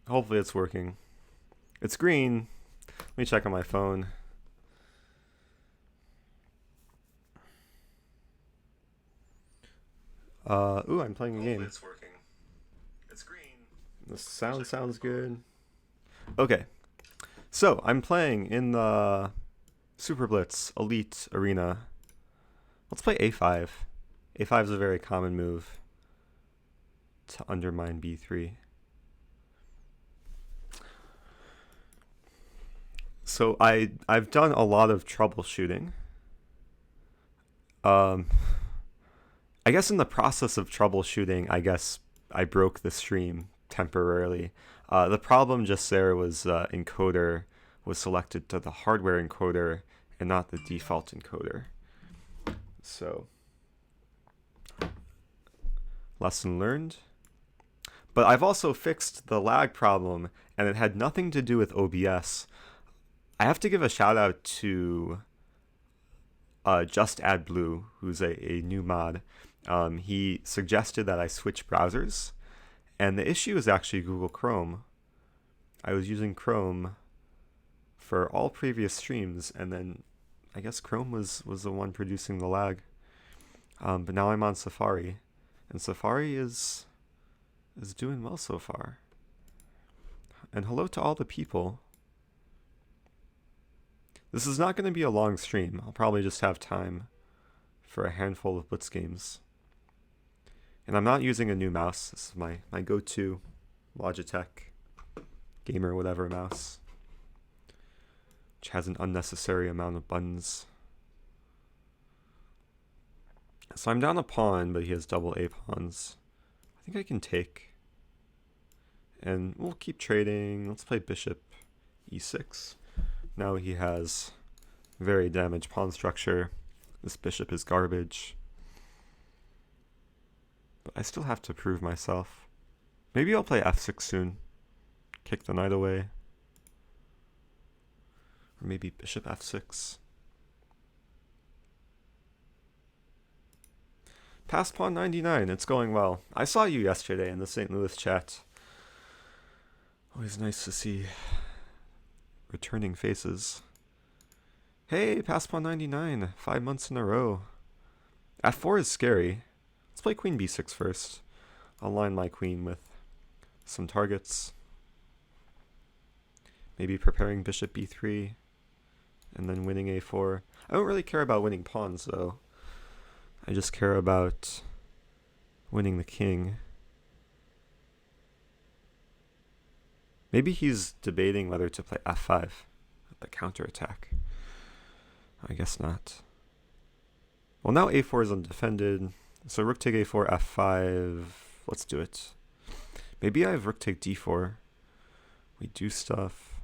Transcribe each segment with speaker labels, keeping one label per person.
Speaker 1: Hopefully it's working. It's green. Let me check on my phone. Ooh, I'm playing a game.
Speaker 2: It's working. It's green.
Speaker 1: The sound sounds good. Okay. So, I'm playing in the Super Blitz Elite Arena. Let's play A5. A5 is a very common move to undermine B3. So I've done a lot of troubleshooting. Um, I guess in the process of troubleshooting, I guess I broke the stream temporarily. The problem just there was encoder was selected to the hardware encoder and not the default encoder. So, lesson learned. But I've also fixed the lag problem, and it had nothing to do with OBS. I have to give a shout out to Just Add Blue, who's a new mod. He suggested that I switch browsers, and the issue is actually Google Chrome. I was using Chrome for all previous streams, and then I guess Chrome was the one producing the lag. But now I'm on Safari, and Safari is doing well so far. And hello to all the people. This is not going to be a long stream. I'll probably just have time for a handful of Blitz games. And I'm not using a new mouse. This is my go-to Logitech gamer whatever mouse, which has an unnecessary amount of buttons. So I'm down a pawn, but he has double A pawns. I think I can take. And we'll keep trading. Let's play bishop e6. Now he has very damaged pawn structure. This bishop is garbage. But I still have to prove myself. Maybe I'll play f6 soon. Kick the knight away. Or maybe bishop f6. Past pawn 99, it's going well. I saw you yesterday in the St. Louis chat. Always nice to see returning faces. Hey, past pawn 99, 5 months in a row. F4 is scary. Let's play queen b6 first. I'll line my queen with some targets. Maybe preparing bishop b3 and then winning a4. I don't really care about winning pawns though. I just care about winning the king. Maybe he's debating whether to play f5, the counterattack. I guess not. Well, now a4 is undefended, so rook take a4, f5. Let's do it. Maybe I have rook take d4. We do stuff.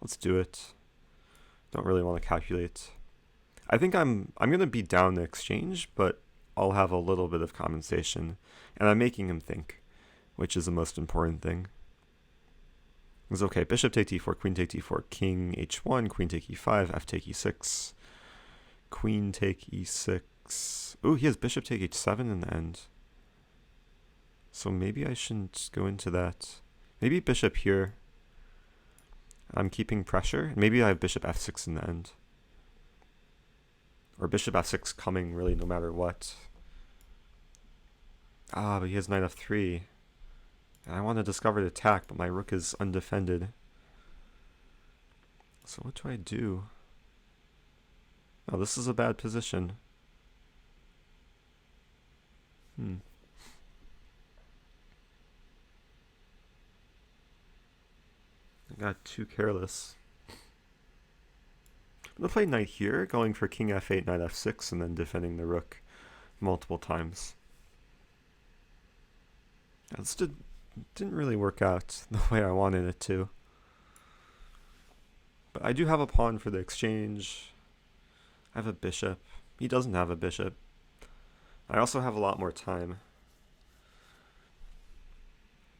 Speaker 1: Let's do it. Don't really want to calculate. I think I'm gonna be down the exchange, but I'll have a little bit of compensation, and I'm making him think, which is the most important thing. It's okay. Bishop take d4, queen take d4, king h1, queen take e5, f take e6, queen take e6. Ooh, he has bishop take h7 in the end. So maybe I shouldn't go into that. Maybe bishop here. I'm keeping pressure. Maybe I have bishop f6 in the end. Or bishop f6 coming really no matter what. Ah, but he has knight f3. And I want to discover the attack, but my rook is undefended. So what do I do? Oh, this is a bad position. I got too careless. I'm going to play knight here, going for king f8, knight f6, and then defending the rook multiple times. This didn't really work out the way I wanted it to. But I do have a pawn for the exchange. I have a bishop. He doesn't have a bishop. I also have a lot more time.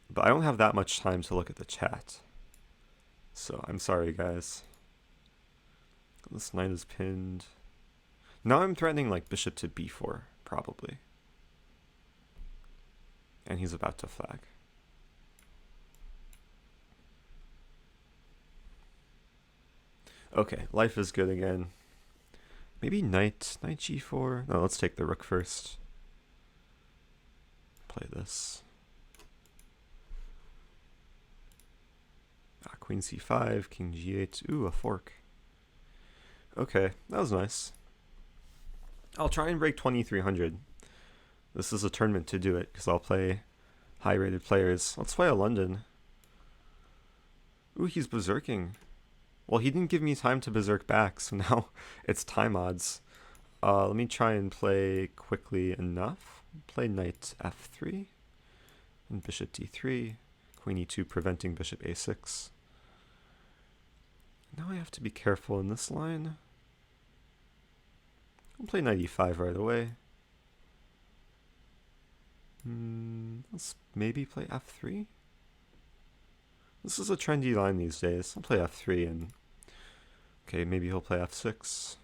Speaker 1: But I don't have that much time to look at the chat. So I'm sorry, guys. This knight is pinned. Now I'm threatening like bishop to b4, probably. And he's about to flag. Okay, life is good again. Maybe knight g4. No, let's take the rook first. Play this. Queen c5, king g8. Ooh, a fork. Okay, that was nice. I'll try and break 2300. This is a tournament to do it, because I'll play high-rated players. Let's play a London. Ooh, he's berserking. Well, he didn't give me time to berserk back, so now it's time odds. Let me try and play quickly enough. Play knight f3, and bishop d3, queen e2 preventing bishop a6. Now I have to be careful in this line. I'll play knight e5 right away. Let's maybe play f3. This is a trendy line these days. I'll play f3 and... Okay, maybe he'll play f6.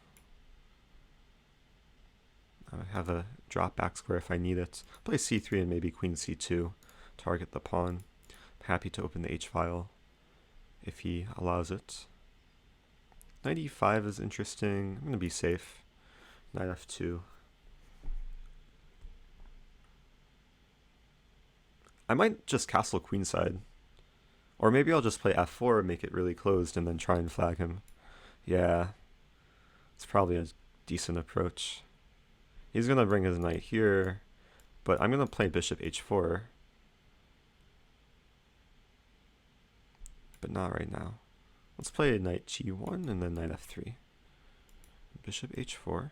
Speaker 1: I have a drop back square if I need it. Play c3 and maybe queen c2. Target the pawn. I'm happy to open the h-file if he allows it. Knight e5 is interesting. I'm going to be safe. Knight f2. I might just castle queenside. Or maybe I'll just play f4, make it really closed, and then try and flag him. Yeah, it's probably a decent approach. He's going to bring his knight here, but I'm going to play bishop h4. But not right now. Let's play knight g1 and then knight f3. Bishop h4.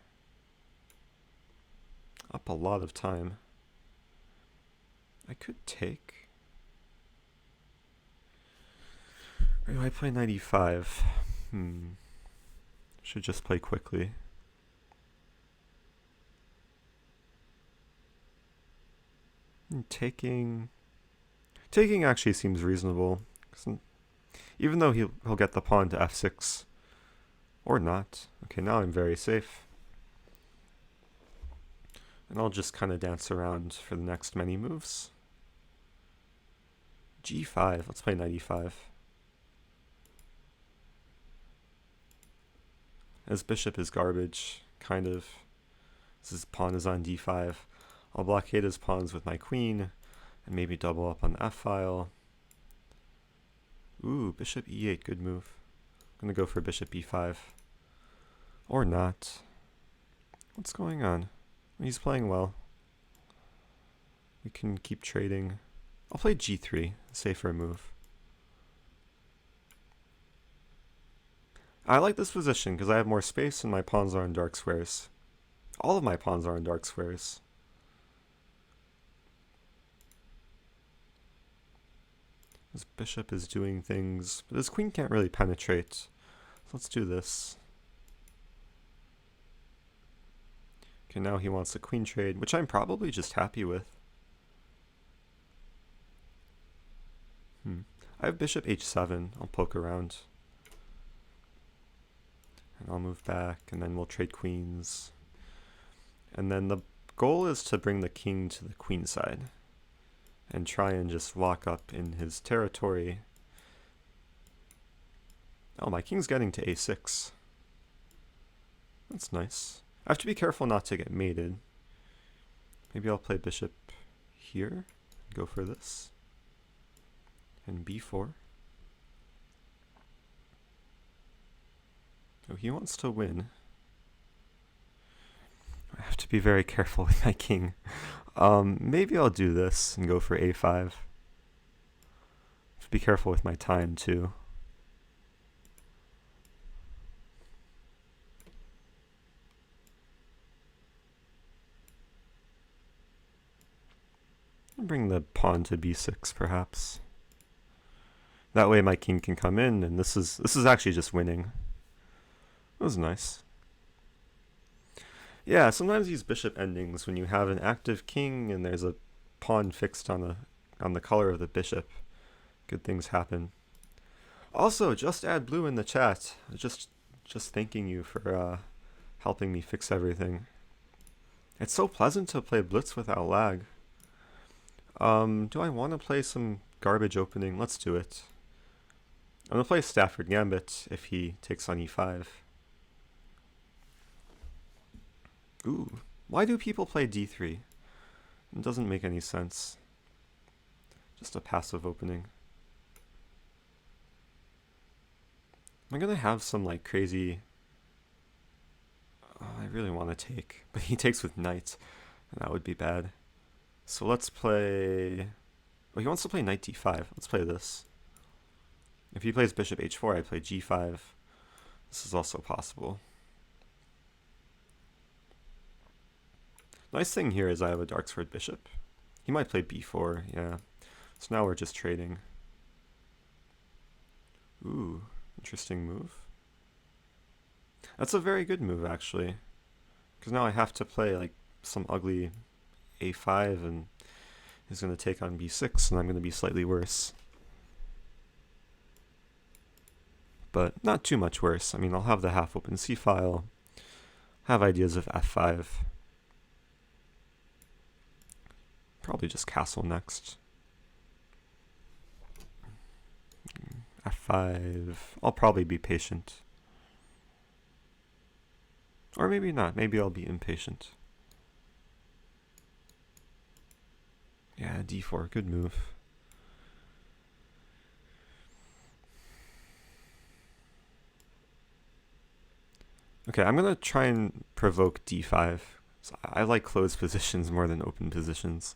Speaker 1: Up a lot of time. I could take... Or do I play knight e5? Should just play quickly. Taking actually seems reasonable. Even though he'll get the pawn to f6. Or not. Okay, now I'm very safe. And I'll just kind of dance around for the next many moves. g5. Let's play knight e5. His bishop is garbage, kind of. His pawn is on d5. I'll blockade his pawns with my queen, and maybe double up on the f-file. Ooh, bishop e8, good move. I'm gonna go for bishop b5. Or not. What's going on? He's playing well. We can keep trading. I'll play g3, safer move. I like this position because I have more space and my pawns are in dark squares. All of my pawns are in dark squares. His bishop is doing things, but his queen can't really penetrate. So let's do this. Okay, now he wants a queen trade, which I'm probably just happy with. I have bishop h7. I'll poke around. And I'll move back, and then we'll trade queens. And then the goal is to bring the king to the queen side and try and just lock up in his territory. Oh, my king's getting to a6. That's nice. I have to be careful not to get mated. Maybe I'll play bishop here, go for this, and b4. Oh, he wants to win. I have to be very careful with my king. Maybe I'll do this and go for a5. Have to be careful with my time too. Bring the pawn to b6 perhaps. That way my king can come in, and this is actually just winning. That was nice. Yeah, sometimes these bishop endings when you have an active king and there's a pawn fixed on the color of the bishop, good things happen. Also, just add blue in the chat. Just thanking you for helping me fix everything. It's so pleasant to play Blitz without lag. Do I want to play some garbage opening? Let's do it. I'm going to play Stafford Gambit if he takes on e5. Ooh, why do people play d3? It doesn't make any sense. Just a passive opening. Am I going to have some like crazy... Oh, I really want to take, but he takes with knight, and that would be bad. So let's play... Oh, he wants to play knight d5. Let's play this. If he plays bishop h4, I play g5. This is also possible. Nice thing here is I have a dark squared bishop. He might play b4, yeah. So now we're just trading. Ooh, interesting move. That's a very good move, actually. Because now I have to play like some ugly a5, and he's going to take on b6, and I'm going to be slightly worse. But not too much worse. I mean, I'll have the half-open c-file, have ideas of f5. Probably just castle next. f5. I'll probably be patient. Or maybe not. Maybe I'll be impatient. Yeah, d4. Good move. Okay, I'm going to try and provoke d5. So I like closed positions more than open positions.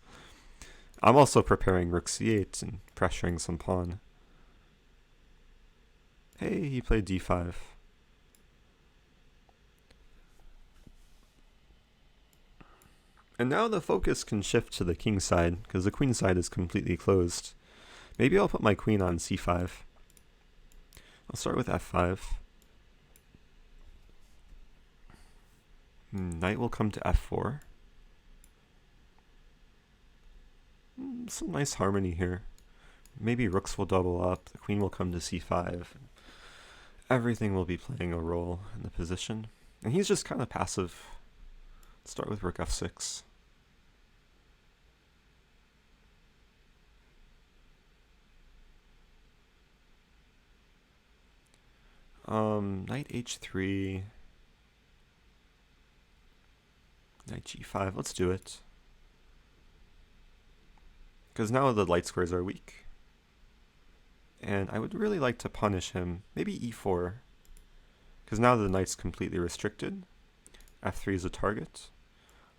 Speaker 1: I'm also preparing rook c8 and pressuring some pawn. Hey, he played d5. And now the focus can shift to the king side, because the queen side is completely closed. Maybe I'll put my queen on c5. I'll start with f5. Knight will come to f4. Some nice harmony here. Maybe rooks will double up, the queen will come to c5. Everything will be playing a role in the position. And he's just kind of passive. Start with rook f6. Knight h3. Knight g5. Let's do it. Because now the light squares are weak. And I would really like to punish him. Maybe e4. Because now the knight's completely restricted. f3 is a target.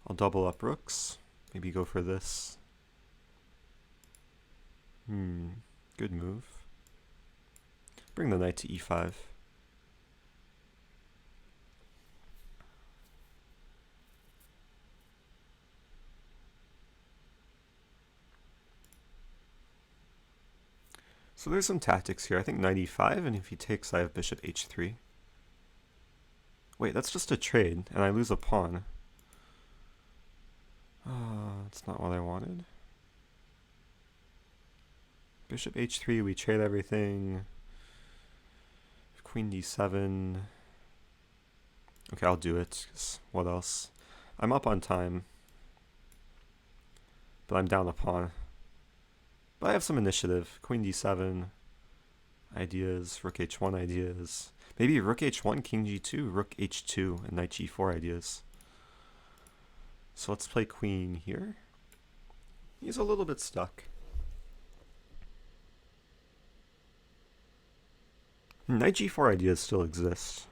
Speaker 1: I'll double up rooks. Maybe go for this. Good move. Bring the knight to e5. So there's some tactics here. I think knight e5, and if he takes, I have bishop h3. Wait, that's just a trade, and I lose a pawn. That's not what I wanted. Bishop h3, we trade everything. Queen d7. Okay, I'll do it, 'cause what else? I'm up on time, but I'm down a pawn. But I have some initiative. Queen d7 ideas, rook h1 ideas. Maybe rook h1, king g2, rook h2, and knight g4 ideas. So let's play queen here. He's a little bit stuck. Knight g4 ideas still exist.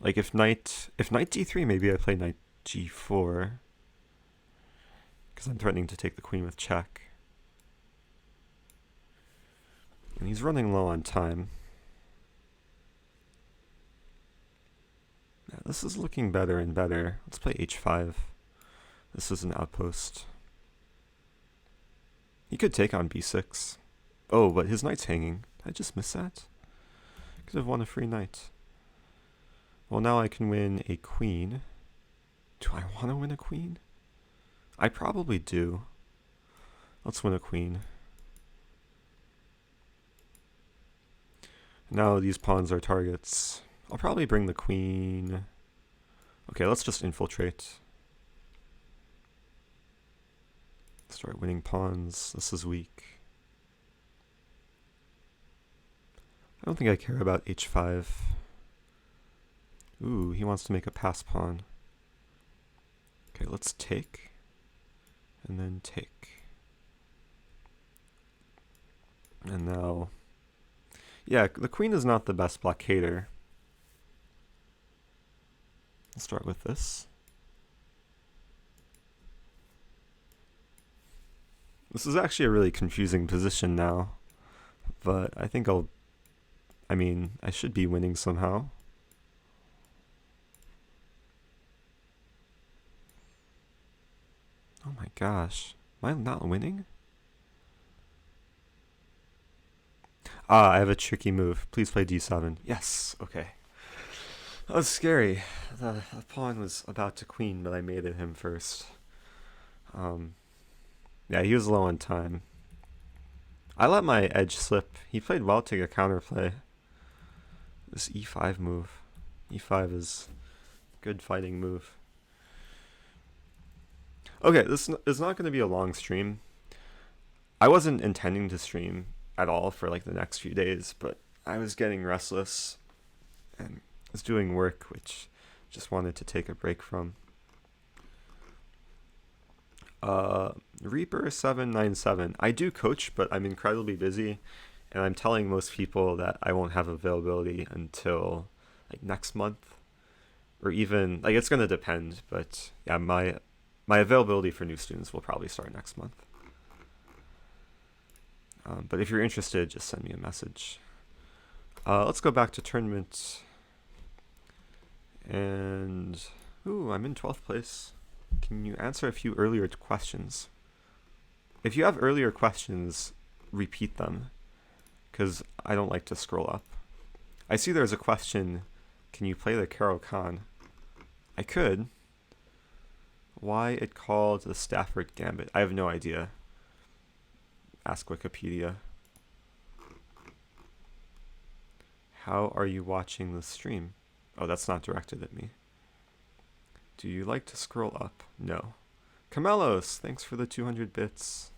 Speaker 1: Like if knight d3, maybe I play knight g4. Because I'm threatening to take the queen with check. And he's running low on time. Yeah, this is looking better and better. Let's play h5. This is an outpost. He could take on b6. Oh, but his knight's hanging. Did I just miss that? Could have won a free knight. Well, now I can win a queen. Do I want to win a queen? I probably do. Let's win a queen. Now these pawns are targets. I'll probably bring the queen. Okay, let's just infiltrate. Start winning pawns. This is weak. I don't think I care about h5. Ooh, he wants to make a pass pawn. Okay, let's take. And then take. And now... Yeah, the queen is not the best blockader. Let's start with this. This is actually a really confusing position now. But I think I should be winning somehow. Oh my gosh. Am I not winning? I have a tricky move. Please play d7. Yes, okay. That was scary. The pawn was about to queen, but I mated him first. Yeah, he was low on time. I let my edge slip. He played well to get counterplay. This e5 move. e5 is a good fighting move. Okay, this is not going to be a long stream. I wasn't intending to stream at all for like the next few days, but I was getting restless and was doing work which just wanted to take a break from. Reaper 797. I do coach, but I'm incredibly busy, and I'm telling most people that I won't have availability until like next month, or even like it's gonna depend. But yeah, my availability for new students will probably start next month. But if you're interested, just send me a message. Let's go back to tournament. And ooh, I'm in 12th place. Can you answer a few earlier questions? If you have earlier questions, repeat them, because I don't like to scroll up. I see there's a question, can you play the Caro-Kann? I could. Why it called the Stafford Gambit? I have no idea. Ask Wikipedia. How are you watching the stream? Oh, that's not directed at me. Do you like to scroll up? No. Camelos, thanks for the 200 bits.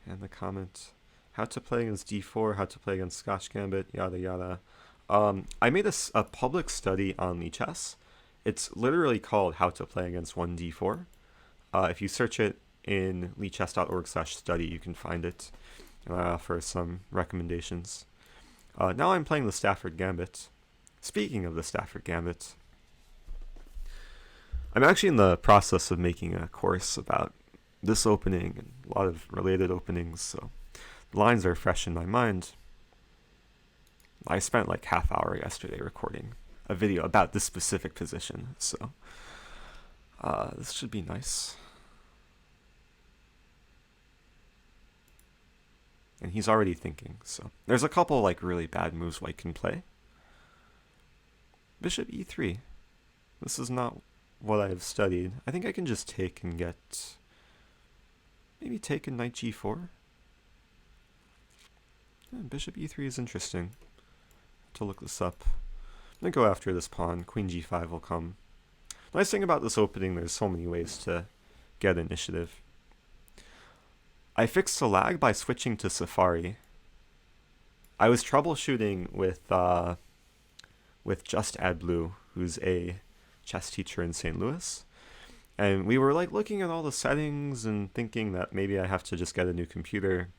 Speaker 1: And the comment. How to play against d4, how to play against Scotch Gambit, yada yada. I made a public study on Lichess. It's literally called How to Play Against 1d4. If you search it in lichess.org/study, you can find it. And I offer some recommendations. Now I'm playing the Stafford Gambit. Speaking of the Stafford Gambit, I'm actually in the process of making a course about this opening and a lot of related openings, so the lines are fresh in my mind. I spent like half hour yesterday recording a video about this specific position, so this should be nice. And he's already thinking, so there's a couple like really bad moves White can play. Bishop e3. This is not what I have studied. I think I can just take and get... maybe take in knight g4? Yeah, bishop e3 is interesting. To look this up. I'm going to go after this pawn. Queen g5 will come. The nice thing about this opening, there's so many ways to get initiative. I fixed the lag by switching to Safari. I was troubleshooting with Just Add Blue, who's a chess teacher in St. Louis, and we were like looking at all the settings and thinking that maybe I have to just get a new computer,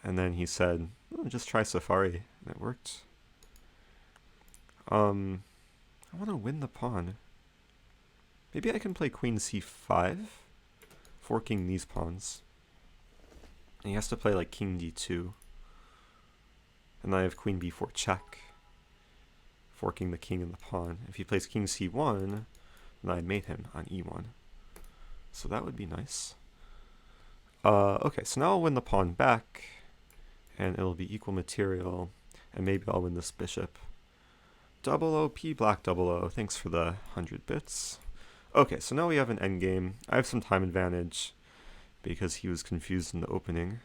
Speaker 1: and then he said, oh, just try Safari, and it worked. I want to win the pawn. Maybe I can play queen c5, forking these pawns, and he has to play like king d2, and then I have queen b4 check, forking the king and the pawn. If he plays king c1, then I mate him on e1. So that would be nice. Okay, so now I'll win the pawn back, and it'll be equal material, and maybe I'll win this bishop. Double OP Black 00, thanks for the 100 bits. Okay, so now we have an endgame. I have some time advantage because he was confused in the opening.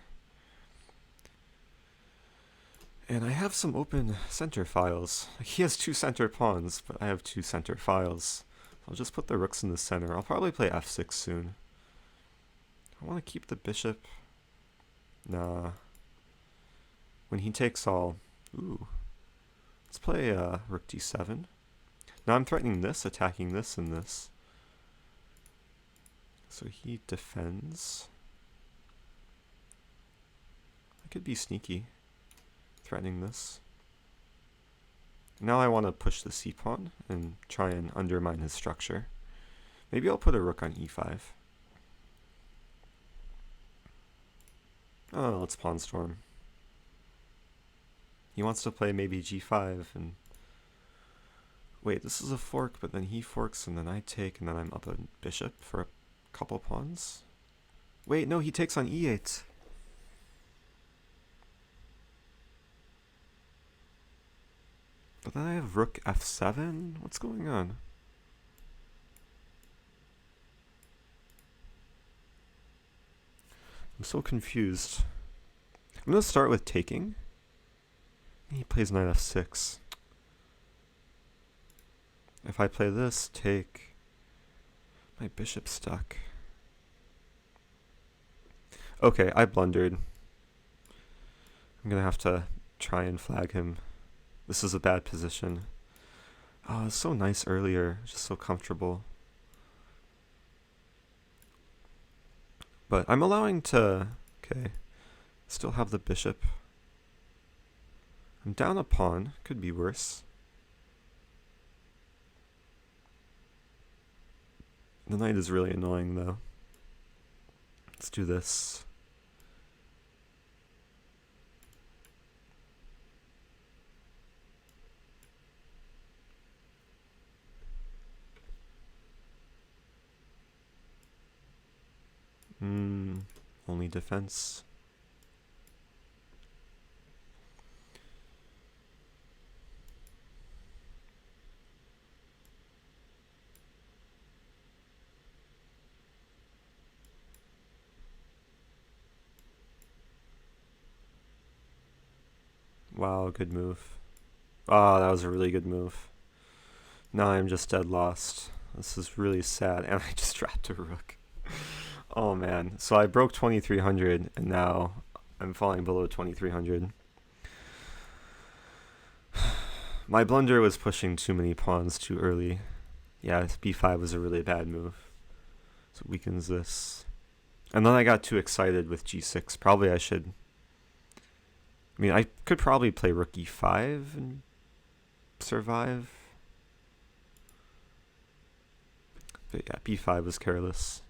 Speaker 1: And I have some open center files. He has 2 center pawns, but I have 2 center files. I'll just put the rooks in the center. I'll probably play f6 soon. I want to keep the bishop. Nah. When he takes, I'll Ooh. Let's play rook d7. Now I'm threatening this, attacking this and this. So he defends. I could be sneaky, threatening this. Now I want to push the c-pawn and try and undermine his structure. Maybe I'll put a rook on e5. Oh, let's pawn storm. He wants to play maybe g5 and... Wait, this is a fork, but then he forks and then I take and then I'm up a bishop for a couple pawns. Wait, no, he takes on e8. But then I have rook f7? What's going on? I'm so confused. I'm going to start with taking. He plays knight f6. If I play this, take. My bishop's stuck. Okay, I blundered. I'm going to have to try and flag him. This is a bad position. Oh, it's so nice earlier. Just so comfortable. But I'm allowing to... Okay. Still have the bishop. I'm down a pawn. Could be worse. The knight is really annoying, though. Let's do this. Only defense. Wow, good move. Oh, that was a really good move. Now I'm just dead lost. This is really sad, and I just dropped a rook. Oh man, so I broke 2300 and now I'm falling below 2300. My blunder was pushing too many pawns too early. Yeah, b5 was a really bad move. So it weakens this. And then I got too excited with g6. Probably I should... I mean, I could probably play rook e5 and survive. But yeah, b5 was careless.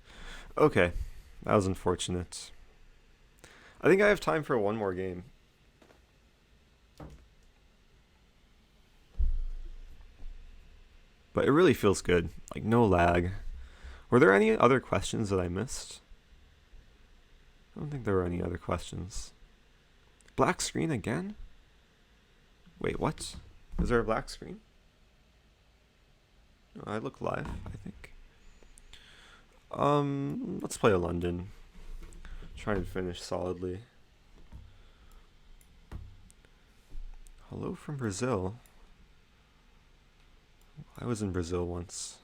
Speaker 1: Okay, that was unfortunate. I think I have time for one more game. But it really feels good. Like, no lag. Were there any other questions that I missed? I don't think there were any other questions. Black screen again? Wait, what? Is there a black screen? No, I look live, I think. Let's play a London. Try and finish solidly. Hello from Brazil. I was in Brazil once.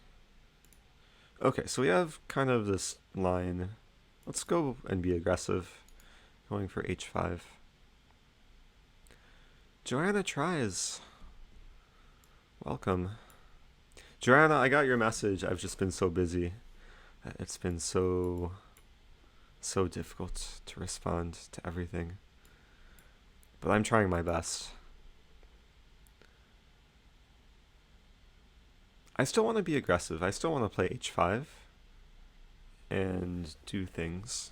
Speaker 1: Okay, so we have kind of this line. Let's go and be aggressive. Going for h5. Joanna tries. Welcome. Joanna, I got your message. I've just been so busy. It's been so difficult to respond to everything. But I'm trying my best. I still want to be aggressive. I still want to play h5 and do things.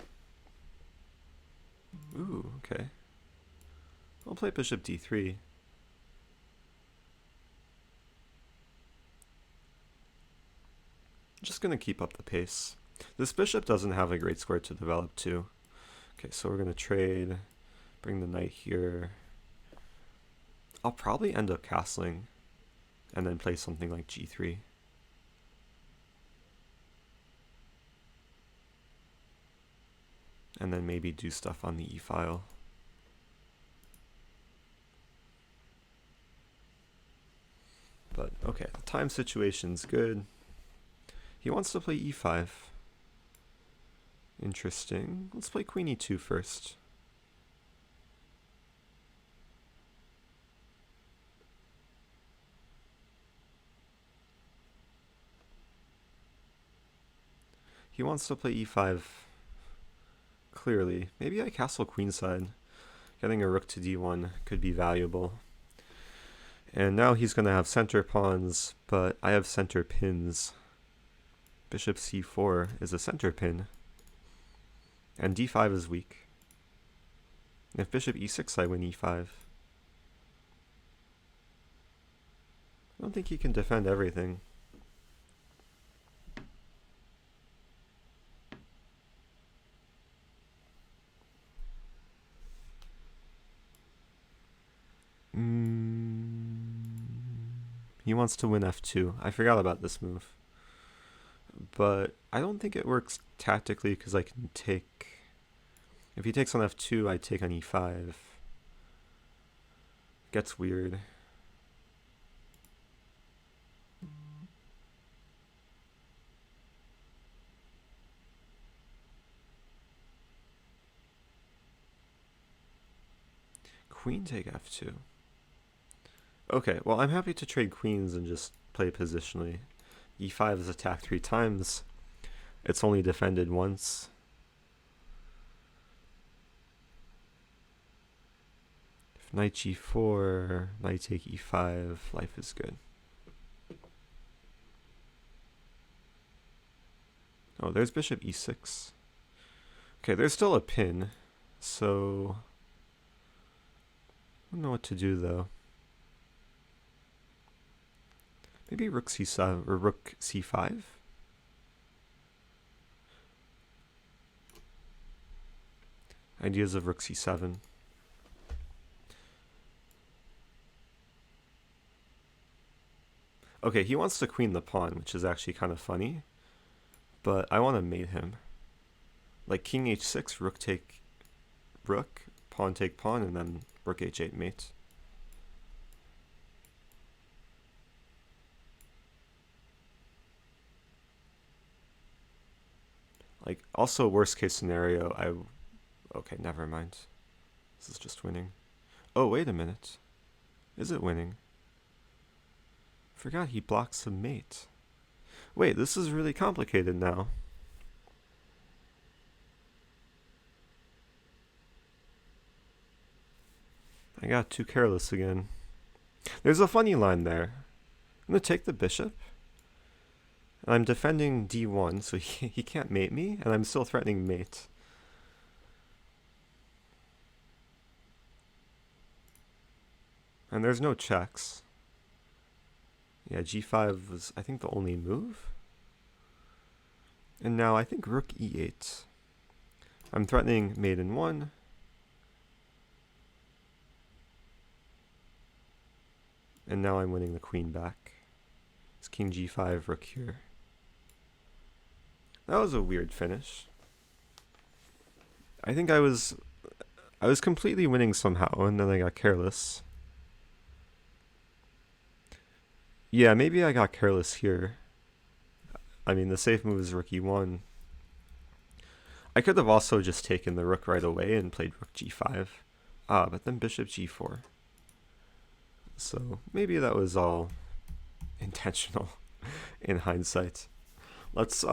Speaker 1: Ooh, okay. I'll play bishop d3. Just gonna keep up the pace. This bishop doesn't have a great square to develop too. Okay, so we're gonna trade, bring the knight here. I'll probably end up castling and then play something like g3. And then maybe do stuff on the e-file. But okay, the time situation's good. He wants to play e5. Interesting. Let's play queen e2 first. He wants to play e5, clearly. Maybe I castle queenside. Getting a rook to d1 could be valuable. And now he's going to have center pawns, but I have center pins. Bishop c4 is a center pin. And d5 is weak. And if bishop e6, I win e5. I don't think he can defend everything. He wants to win f2. I forgot about this move. But I don't think it works tactically because I can take... If he takes on f2, I take on e5. Gets weird. Queen take f2. Okay, well, I'm happy to trade queens and just play positionally. e5 is attacked 3 times. It's only defended once. If knight g4, knight take e5, life is good. Oh, there's bishop e6. Okay, there's still a pin, so... I don't know what to do, though. Maybe rook c7 or rook c5. Ideas of rook c7. Okay, he wants to queen the pawn, which is actually kind of funny. But I want to mate him. Like king h6, rook take rook, pawn take pawn, and then rook h8 mate. Like, also worst case scenario, okay, never mind. This is just winning. Oh, wait a minute. Is it winning? Forgot he blocks a mate. Wait, this is really complicated now. I got too careless again. There's a funny line there. I'm going to take the bishop. And I'm defending d1, so he can't mate me, and I'm still threatening mate. And there's no checks. Yeah, g5 was, I think, the only move. And now I think rook e8. I'm threatening mate in 1. And now I'm winning the queen back. It's king g5, rook here. That was a weird finish. I think I was completely winning somehow, and then I got careless. Yeah, maybe I got careless here. I mean, the safe move is rook e1. I could have also just taken the rook right away and played rook g5. Ah, but then bishop g4. So maybe that was all intentional in hindsight. Let's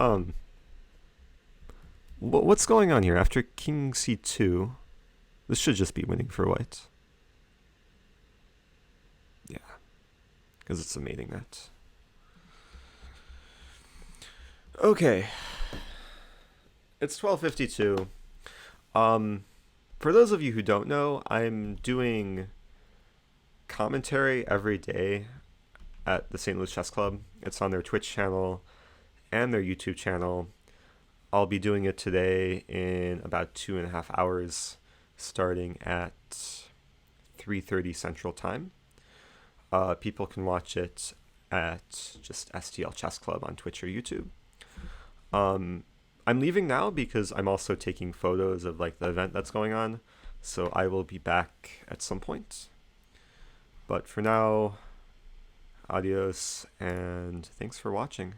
Speaker 1: what's going on here? After king c2, this should just be winning for white. Yeah, because it's a mating net. Okay, it's 12:52. For those of you who don't know, I'm doing commentary every day at the St. Louis Chess Club. It's on their Twitch channel and their YouTube channel. I'll be doing it today in about 2.5 hours, starting at 3:30 Central Time. People can watch it at just STL Chess Club on Twitch or YouTube. I'm leaving now because I'm also taking photos of like the event that's going on, so I will be back at some point. But for now, adios, and thanks for watching.